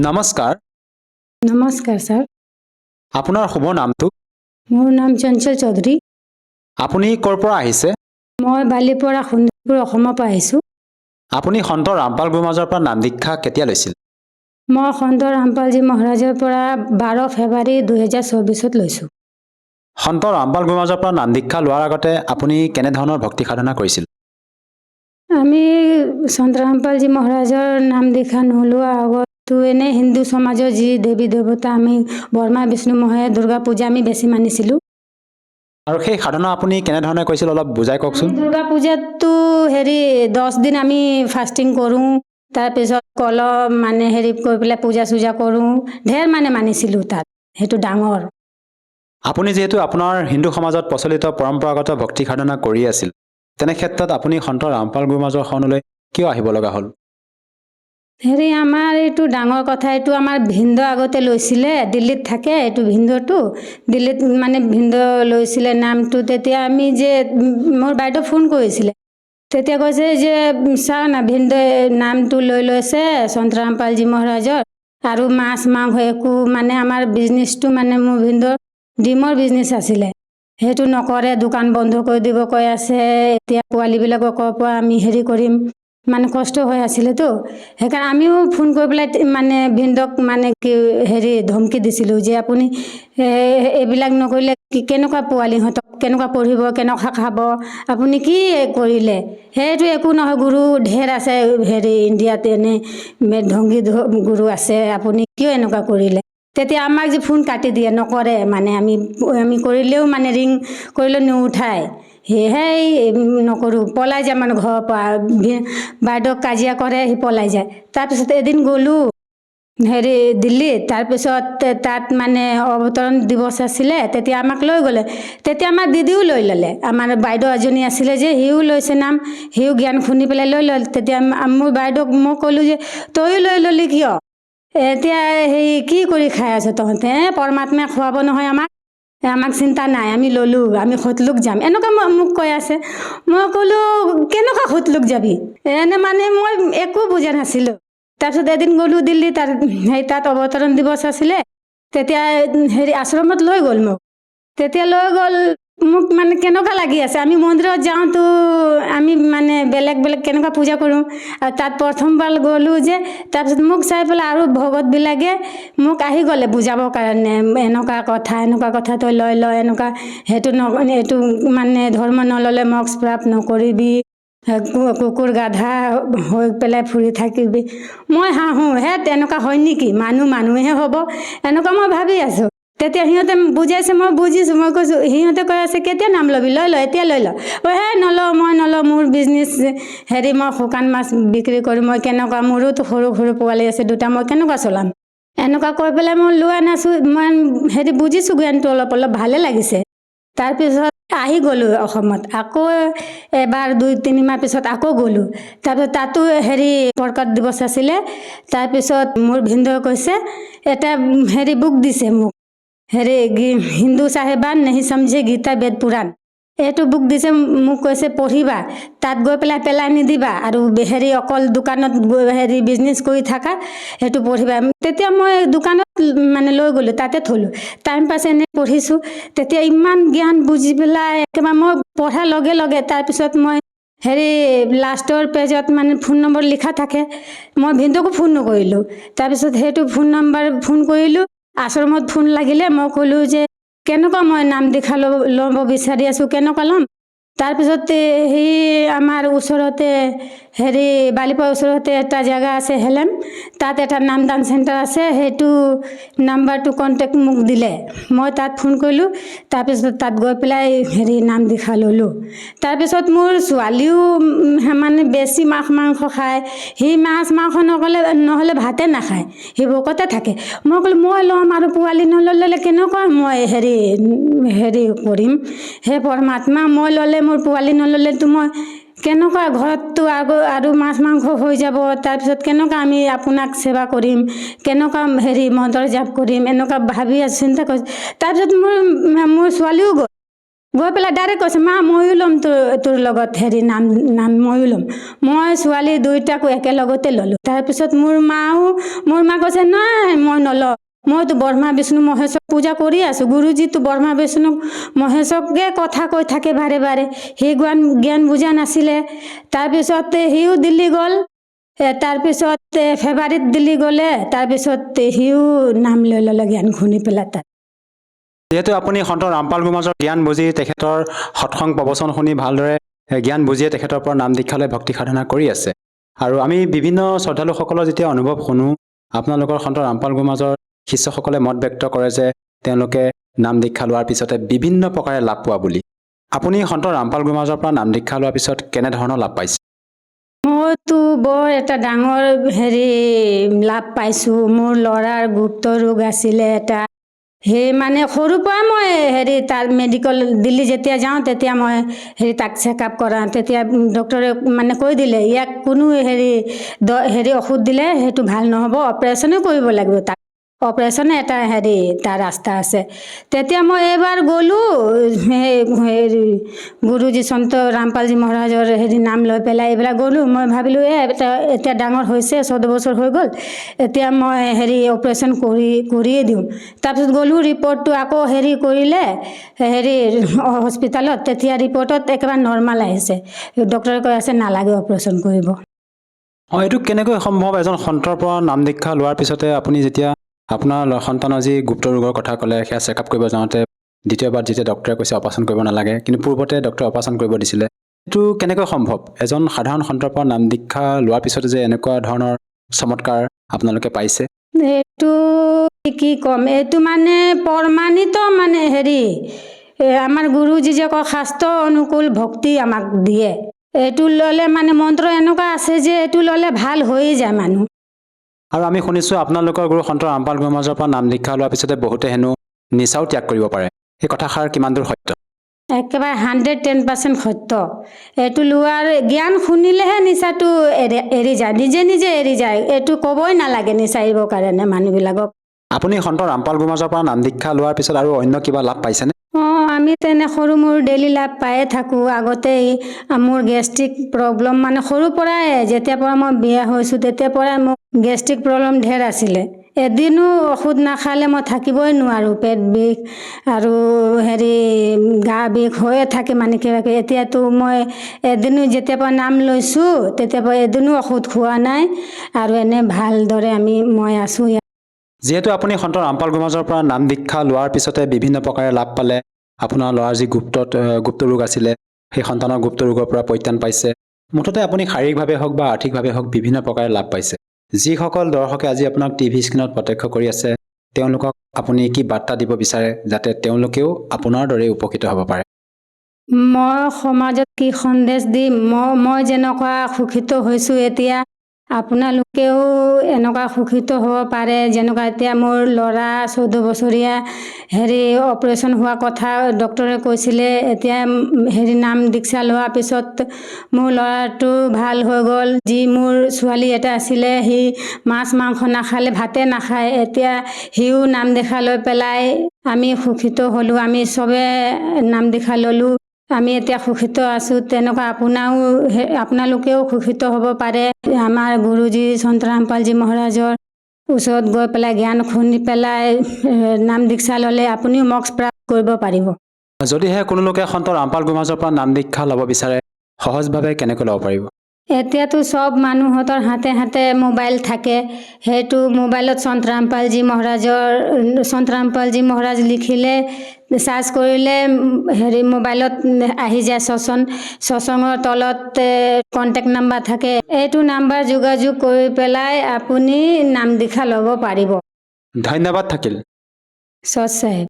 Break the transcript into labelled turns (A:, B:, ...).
A: নমস্কাৰ।
B: নমস্কাৰ ছাৰ।
A: আপোনাৰ শুভ নামটো?
B: মোৰ নাম চঞ্চল চৌধুৰী।
A: আপুনি ক'ৰ পৰা আহিছে?
B: মই বালিৰ পৰা শোণিতপুৰ অসমৰ পৰা আহিছোঁ।
A: আপুনি সন্ত ৰামপাল গুৰুমাজৰ পৰা নাম দীক্ষা কেতিয়া লৈছিল?
B: মই সন্ত ৰামপালজী মহাৰাজৰ পৰা 12 ফেব্ৰুৱাৰী 2024 লৈছোঁ।
A: সন্ত ৰামপাল গুৰুমাজৰ পৰা নাম দীক্ষা লোৱাৰ আগতে আপুনি কেনেধৰণৰ ভক্তি সাধনা কৰিছিল?
B: আমি সন্ত ৰামপালজী মহাৰাজৰ নাম দীক্ষা নোলোৱা আগতো এনেই হিন্দু সমাজৰ যি দেৱী দেৱতা আমি ব্ৰহ্মা বিষ্ণু মহেশ দুৰ্গা পূজা আমি বেছি মানিছিলোঁ।
A: আৰু সেই সাধনা আপুনি কেনেধৰণে কৰিছিল অলপ বুজাই কওকচোন।
B: দুৰ্গা পূজাতো 10 দিন আমি ফাষ্টিং কৰোঁ, তাৰপিছত কৰি পেলাই পূজা চূজা কৰোঁ, ঢেৰ মানিছিলোঁ তাত, সেইটো ডাঙৰ।
A: আপুনি যিহেতু আপোনাৰ হিন্দু সমাজত প্ৰচলিত পৰম্পৰাগত ভক্তি সাধনা কৰি আছিল, তেনে ক্ষেত্ৰত আপুনি সন্ত ৰামপাল গুৰুমাজৰ শৰণলৈ কিয় আহিব লগা হ'ল?
B: আমাৰ এইটো ডাঙৰ কথা। এইটো আমাৰ ভিন্দ আগতে লৈছিলে, দিল্লীত থাকে এইটো ভিন্দটো। দিল্লীত ভিন্দ লৈছিলে নামটো। তেতিয়া আমি যে মোৰ বাইদেউ ফোন কৰিছিলে, তেতিয়া কৈছে যে চাওঁ না ভিন্দই নামটো লৈ লৈছে সন্ত ৰামপালজী মহাৰাজৰ, আৰু মাছ মাংস একো আমাৰ বিজনেছটো মোৰ ভিন্দৰ ডিমৰ বিজনেছ আছিলে, সেইটো নকৰে, দোকান বন্ধ কৰি দিব কৈ আছে। এতিয়া পোৱালীবিলাকৰ পৰা আমি কৰিম, কষ্ট হৈ আছিলেতো। সেইকাৰণে আমিও ফোন কৰি পেলাই ভিন্দক কি ধমকি দিছিলোঁ যে আপুনি এইবিলাক নকৰিলে কেনেকুৱা পোৱালীহঁতক কেনেকুৱা পঢ়িব, কেনেকুৱা খাব, আপুনি কি কৰিলে? সেইটো একো নহয়, গুৰু ঢেৰ আছে ইণ্ডিয়াত, এনে ধংগী গুৰু আছে, আপুনি কিয় এনেকুৱা কৰিলে? তেতিয়া আমাক যে ফোন কাটি দিয়ে, নকৰে। আমি কৰিলেও ৰিং কৰিলেও নুঠায়, সেয়েহে নকৰোঁ, পলাই যায় ঘৰৰ পৰা। বাইদেউক কাজিয়া কৰে, সি পলাই যায়। তাৰপিছত এদিন গ'লোঁ দিল্লীত, তাৰপিছত তাত অৱতৰণ দিৱস আছিলে, তেতিয়া আমাক লৈ গ'লে। তেতিয়া আমাৰ দিদিও লৈ ল'লে, আমাৰ বাইদেউ এজনী আছিলে যে সিও লৈছে নাম, সিও জ্ঞান শুনি পেলাই লৈ ল'লে। তেতিয়া মোৰ বাইদেউক মই ক'লোঁ যে তয়ো লৈ ল'লি কিয়? এতিয়া কি কৰি খাই আছ তহঁতে? পৰমাত্মাই খুৱাব নহয় আমাক চিন্তা নাই, আমি ল'লোঁ, আমি সতলোক যাম, এনেকুৱা মোক কৈ আছে। মই ক'লোঁ কেনেকুৱা সতলোক যাবি? মই একো বুজা নাছিলোঁ। তাৰপিছত এদিন গ'লোঁ দিল্লী, তাত অৱতৰণ দিৱস আছিলে। তেতিয়া আশ্ৰমত লৈ গ'ল মোক। তেতিয়া লৈ গ'ল মোক, কেনেকুৱা লাগি আছে। আমি মন্দিৰত যাওঁতো আমি বেলেগ বেলেগ কেনেকুৱা পূজা কৰোঁ, আৰু তাত প্ৰথমবাৰ গ'লোঁ যে। তাৰপিছত মোক চাই পেলাই আৰু ভকতবিলাকে মোক আহি গ'লে বুজাবৰ কাৰণে, এনেকুৱা কথা তই লৈ ল, এনেকুৱা সেইটো এইটো ধৰ্ম নল'লে মক্ষ প্ৰাপ্ত নকৰিবি, কুকুৰ গাধা হৈ পেলাই ফুৰি থাকিবি। মই হাঁহো, তেনেকুৱা হয় নেকি? মানুহেহে হ'ব, এনেকুৱা মই ভাবি আছোঁ। তেতিয়া সিহঁতে বুজাইছে, মই বুজিছোঁ। মই কৈছোঁ, সিহঁতে কৈ আছে কেতিয়া নাম ল'বি? লৈ ল, এতিয়া লৈ ল। নলওঁ, মই নলওঁ, মোৰ বিজনেছ মই শুকান মাছ বিক্ৰী কৰিম, মই কেনেকুৱা, মোৰোতো সৰু সৰু পোৱালি আছে দুটা, মই কেনেকুৱা চলাম? এনেকুৱা কৈ পেলাই মই লোৱা নাছোঁ। মই বুজিছোঁ জ্ঞানটো অলপ অলপ, ভালে লাগিছে। তাৰপিছত আহি গ'লোঁ অসমত, আকৌ এবাৰ 2-3 মাহ পিছত আকৌ গ'লোঁ। তাৰপিছত তাতো প্ৰকট দিৱস আছিলে। তাৰপিছত মোৰ ভিন্দই কৈছে, এটা বুক দিছে মোক, হিন্দু চাহেবান নেহি সমঝে গীতা বেদ পুৰাণ, এইটো বুক দিছে মোক, কৈছে পঢ়িবা, তাত গৈ পেলাই নিদিবা, আৰু অকল দোকানত গৈ বিজনেছ কৰি থাকা, সেইটো পঢ়িবা। তেতিয়া মই দোকানত লৈ গ'লোঁ, তাতে থলোঁ, টাইম পাছ এনেই পঢ়িছোঁ। তেতিয়া ইমান জ্ঞান বুজি পেলাই একেবাৰে মই পঢ়াৰ লগে লগে, তাৰপিছত মই লাষ্টৰ পেজত ফোন নম্বৰ লিখা থাকে, মই ভিন্দকো ফোন নকৰিলোঁ। তাৰপিছত সেইটো ফোন নম্বৰ ফোন কৰিলোঁ, আশ্ৰমত ফোন লাগিলে। মই ক'লোঁ যে কেনেকুৱা মই নাম দীক্ষা ল'ব বিচাৰি আছোঁ, কেনেকুৱা ল'ম? তাৰপিছত আমাৰ ওচৰতে বালিপাৰ ওচৰতে এটা জেগা আছে হেলেম, তাত এটা নামদান চেণ্টাৰ আছে, সেইটো নাম্বাৰটো কণ্টেক্ট মোক দিলে। মই তাত ফোন কৰিলোঁ, তাৰপিছত তাত গৈ পেলাই নাম দীক্ষা ল'লোঁ। তাৰপিছত মোৰ ছোৱালীও বেছি মাছ মাংস খায়, সি মাছ মাংস নহ'লে ভাতে নাখায়, সি ভোকতে থাকে। মই ক'লোঁ মই ল'ম, আৰু পোৱালি নল'লে কেনেকুৱা মই কৰিম? হে পৰমাত্মা, মই ল'লে, মোৰ পোৱালি নল'লেতো মই কেনেকুৱা, ঘৰততো আৰু মাছ মাংস হৈ যাব, তাৰপিছত কেনেকুৱা আমি আপোনাক সেৱা কৰিম, কেনেকুৱা মন্ত্ৰ জাপ কৰিম, এনেকুৱা ভাবি চিন্তা কৰিছোঁ। তাৰপিছত মোৰ ছোৱালীও গ'ল, গৈ পেলাই ডাইৰেক্ট কৈছে মা ময়ো ল'ম তোৰ লগত হেৰি নাম ময়ো ল'ম। মই ছোৱালী দুয়োটাকো একেলগতে ল'লোঁ। তাৰপিছত মোৰ মা কৈছে নাই মই নলওঁ, মইতো ব্ৰহ্মা বিষ্ণু মহেশক পূজা কৰি আছোঁ। গুৰুজীতো ব্ৰহ্মা বিষ্ণু মহেশকে কথা কৈ থাকে বাৰে বাৰে, সি জ্ঞান বুজা নাছিলে। তাৰপিছত সিও দিল্লী গ'ল, তাৰপিছত ফেব্ৰুৱাৰীত দিল্লী গ'লে, তাৰপিছত সিও নাম লৈ ল'লে জ্ঞান শুনি পেলাই তাত।
A: যিহেতু আপুনি সন্ত ৰামপাল গুৰুমাজৰ জ্ঞান বুজি তেখেতৰ সৎসং প্ৰবচন শুনি ভালদৰে জ্ঞান বুজিয়ে তেখেতৰ পৰা নাম দীক্ষা লৈ ভক্তি সাধনা কৰি আছে, আৰু আমি বিভিন্ন শ্ৰদ্ধালুসকলৰ যেতিয়া অনুভৱ শুনো, আপোনালোকৰ সন্ত ৰামপাল গুৰুমাজৰ শিষ্যসকলে মত ব্যক্ত কৰে যে তেওঁলোকে নাম দীক্ষা লোৱাৰ পিছতে বিভিন্ন প্ৰকাৰে লাভ পোৱা বুলি। আপুনি সন্ত ৰামপাল গুৰুমাজৰ পৰা নাম দীক্ষা লোৱাৰ পিছত কেনেধৰণৰ লাভ পাইছে?
B: মইতো বৰ এটা ডাঙৰ লাভ পাইছোঁ। মোৰ ল'ৰাৰ গুপ্ত ৰোগ আছিলে এটা, সেই মানে সৰুৰ পৰা মই তাৰ মেডিকেল দিল্লী যেতিয়া যাওঁ তেতিয়া মই তাক চেকআপ কৰাওঁ। তেতিয়া ডক্টৰে মানে কৈ দিলে ইয়াক কোনো ঔষধ দিলে সেইটো ভাল নহ'ব, অপাৰেশ্যনো কৰিব লাগিব, তাক অপাৰেশ্যনে এটা তাৰ ৰাস্তা আছে। তেতিয়া মই এইবাৰ গ'লোঁ গুৰুজী সন্ত ৰামপালজী মহাৰাজৰ নাম লৈ পেলাই এইবিলাক গ'লোঁ। মই ভাবিলোঁ এতিয়া ডাঙৰ হৈছে, 14 বছৰ হৈ গ'ল, এতিয়া মই অপাৰেশ্যন কৰিয়ে দিওঁ। তাৰপিছত গ'লোঁ, ৰিপৰ্টটো আকৌ কৰিলে হস্পিটেলত, তেতিয়া ৰিপৰ্টত একেবাৰে নৰ্মেল আহিছে। ডক্টৰে কৈ আছে নালাগে অপাৰেশ্যন কৰিব।
A: এইটো কেনেকৈ সম্ভৱ? এজন সন্তৰ পৰা নাম দীক্ষা লোৱাৰ পিছতে আপুনি যেতিয়া আপোনাৰ সন্তানৰ যি গুপ্ত ৰোগৰ কথা ক'লে, সেয়া চেকআপ কৰিব যাওঁতে দ্বিতীয়বাৰ যেতিয়া ডক্টৰে কৈছে অপাৰেশ্যন কৰিব নালাগে, কিন্তু পূৰ্বতে ডক্টৰে অপাৰেশ্যন কৰিব দিছিলে, এইটো কেনেকৈ সম্ভৱ? এজন সাধাৰণ সন্তৰ পৰা নাম দীক্ষা লোৱাৰ পিছতে যে এনেকুৱা ধৰণৰ চমৎকাৰ আপোনালোকে পাইছে?
B: এইটো কি ক'ম, এইটো মানে প্ৰমাণিত মানে আমাৰ গুৰুজী যে কয় শাস্ত্ৰ অনুকূল ভক্তি আমাক দিয়ে। এইটো ল'লে মানে মন্ত্ৰ এনেকুৱা আছে যে এইটো ল'লে ভাল হৈয়ে যায় মানুহ।
A: আৰু আমি শুনিছোঁ আপোনালোকৰ গুৰু সন্ত ৰামপাল গুৰুমাজৰ পৰা নাম দীক্ষা লোৱাৰ পিছতে বহুতে হেনো নিচাও ত্যাগ কৰিব পাৰে। এই কথাষাৰ কিমান দূৰ সত্য?
B: একেবাৰে 110% সত্য। এইটো লোৱাৰ জ্ঞান শুনিলেহে নিচাটো এৰি যায়, নিজে নিজে এৰি যায়। এইটো ক'বই নালাগে নিচা এৰিবৰ কাৰণে মানুহবিলাকক।
A: আপুনি সন্ত ৰামপাল গুৰুমাজৰ পৰা নাম দীক্ষা লোৱাৰ পিছত আৰু অন্য কিবা লাভ পাইছেনে?
B: আমি তেনে সৰু মোৰ ডেইলি লাভ পায়ে থাকোঁ। আগতেই মোৰ গেষ্ট্ৰিক প্ৰব্লেম মানে সৰুৰ পৰাই, যেতিয়াৰ পৰা মই বিয়া হৈছোঁ তেতিয়াৰ পৰাই মোক গেষ্ট্ৰিক প্ৰব্লেম ঢেৰ আছিলে। এদিনো ঔষধ নাখালে মই থাকিবই নোৱাৰোঁ। পেট বিষ আৰু গা বিষ হৈয়ে থাকে মানে কিবা কিবি। এতিয়াতো মই এদিনো যেতিয়াৰ পৰা নাম লৈছোঁ তেতিয়াৰ পৰা এদিনো ঔষধ খোৱা নাই, আৰু এনে ভালদৰে মই আছোঁ।
A: যিহেতু আপুনি সন্ত ৰামপাল গুৰুমাজৰ পৰা নাম দীক্ষা লোৱাৰ পিছতে বিভিন্ন প্ৰকাৰে লাভ পালে, আপোনাৰ ল'ৰাৰ যি গুপ্ত ৰোগ আছিলে সেই সন্তানৰ গুপ্ত ৰোগৰ পৰা পৰিত্ৰাণ পাইছে, মুঠতে আপুনি শাৰীৰিকভাৱে হওক বা আৰ্থিকভাৱে হওক বিভিন্ন প্ৰকাৰে লাভ পাইছে। যিসকল দৰ্শকে আজি আপোনাক টিভি স্ক্ৰীণত প্ৰত্যক্ষ কৰি আছে, তেওঁলোকক আপুনি কি বাৰ্তা দিব বিচাৰে যাতে তেওঁলোকেও আপোনাৰ দৰে উপকৃত হ'ব পাৰে?
B: মই সমাজত কি সন্দেশ দিম, মই যেনেকুৱা সুখিত হৈছোঁ এতিয়া আপোনালোকেও এনেকুৱা সুখিত হ'ব পাৰে। যেনেকুৱা এতিয়া মোৰ ল'ৰা 14 বছৰীয়া অপাৰেশ্যন হোৱা কথা ডক্টৰে কৈছিলে, এতিয়া নাম দীক্ষা লোৱাৰ পিছত মোৰ ল'ৰাটো ভাল হৈ গ'ল। যি মোৰ ছোৱালী এটা আছিলে, সি মাছ মাংস নাখালে, ভাতে নাখায়, এতিয়া সিও নাম দীক্ষা লৈ পেলাই আমি সুখিত হ'লোঁ। আমি চবে নাম দীক্ষা ল'লোঁ, আমি এতিয়া সুখিত আছোঁ। তেনেকুৱা আপোনালোকেও সুখিত হ'ব পাৰে। আমাৰ গুৰুজী সন্ত ৰামপালজী মহাৰাজৰ ওচৰত গৈ পেলাই জ্ঞান শুনি পেলাই নাম দীক্ষা ল'লে আপুনিও মোক্ষ প্ৰাপ্ত কৰিব পাৰিব।
A: যদিহে কোনো লোকে সন্ত ৰামপাল গুৰুমাজৰ পৰা নাম দীক্ষা ল'ব বিচাৰে, সহজভাৱে কেনেকৈ ল'ব পাৰিব?
B: এতিয়াতো চব মানুহৰ হাতে হাতে মোবাইল থাকে। সেইটো মোবাইলত সন্ত ৰামপালজী মহাৰাজ লিখিলে, চাৰ্চ কৰিলে মোবাইলত আহি যায় সৎসংগৰ তলত কণ্টেক্ট নাম্বাৰ থাকে। এইটো নাম্বাৰ যোগাযোগ কৰি পেলাই আপুনি নাম দীক্ষা ল'ব পাৰিব।
A: ধন্যবাদ থাকিল।
B: সৎ সাহেব।